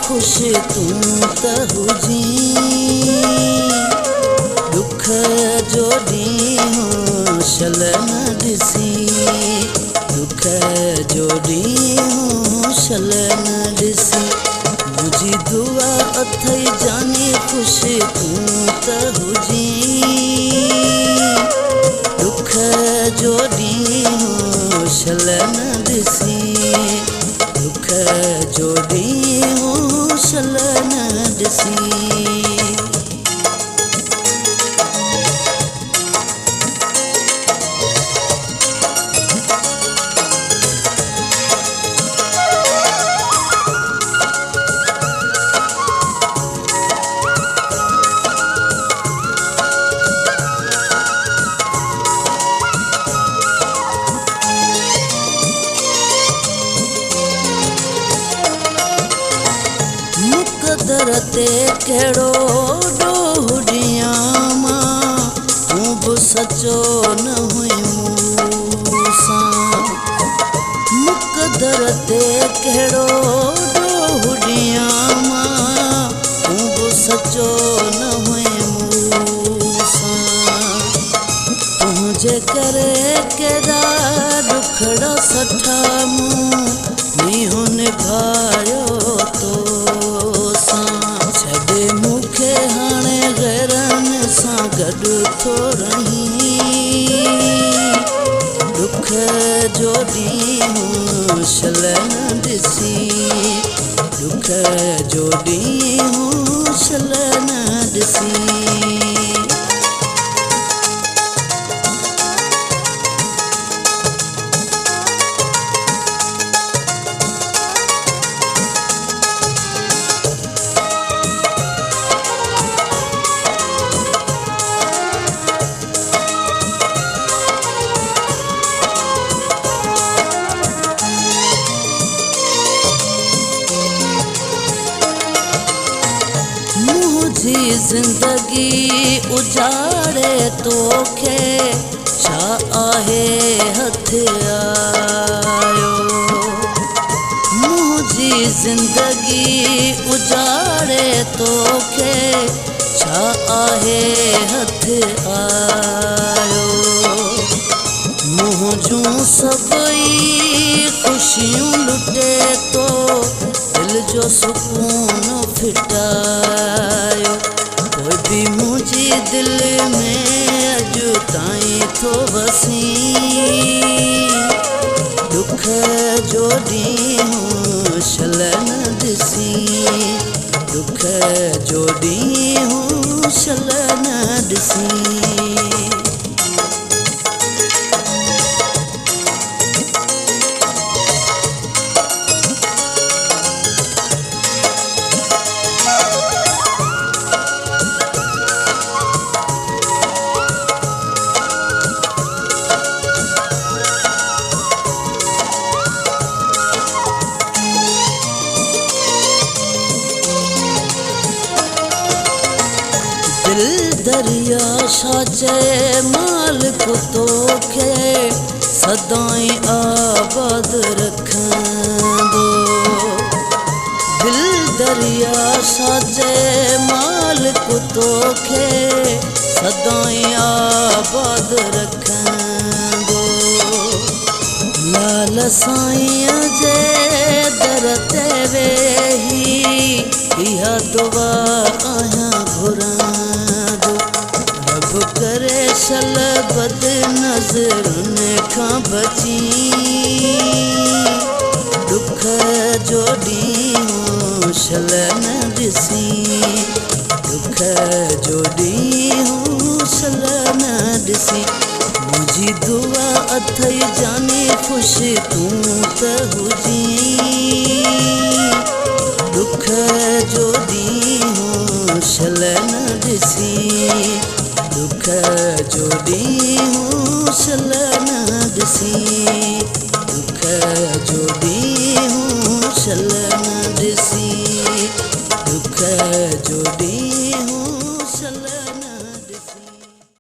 खुश तू त हुजी दुख जो ॾींहुं शल न ॾिसी दुख जो ॾींहुं शल न ॾिसी मुंहिंजी दुआ अथई जानी खुश तू त हुजी दुख जो ॾींहुं शल न ॾिसी दुख जो ॾींहुं शल न ॾिसी मुक़दर ते कहिड़ो ॾोहु ॾियां मां तूं बि सचो न हुई मूंसां मुक़दर ते कहिड़ो ॾोहु ॾियां मां तूं बि सचो न हुई मूंसां तुंहिंजे करे केॾा ॾुखड़ा सठा मूं मींहुं निभायो मूंखे हाणे गैरनि सां गॾु थो रही दुख जो ॾींहुं शल न ॾिसी दुख जो ॾींहुं शल न ॾिसी ज़िंदगी उजाड़े तोखे छा आहे हथ आयो मुंहिंजी ज़िंदगी उजाड़े तोखे छा आहे हथ आयो मुंहुं जूं सभई ख़ुशियूं लुटे तो दिल जो सुकून फिटायो कोई भी मुझी दिल में अॼु ताईं थो वसी दुख जो ॾींहुं शल न ॾिसी दुख जो ॾींहुं शल न ॾिसी दिल दरिया छा चए मालिक तोखे सदाईं आबाद रखंदो दिल दरिया छा चए मालिक तोखे सदाईं आबाद रखंदो लाल साईं जे दर ते वेही इहा दुआ आहियां घुरां करे शल बद नज़रुनि खां बची दुख जो ॾींहुं शल न ॾिसी दुख जो ॾींहुं शल न ॾिसी मुंहिंजी दुआ अथई जानी खुश तूं त हुजी दुख जो ॾींहुं शल न ॾिसी दुख जो ॾींहुं शल न ॾिसी दुख जो ॾींहुं शल न ॾिसी दुख जो ॾींहुं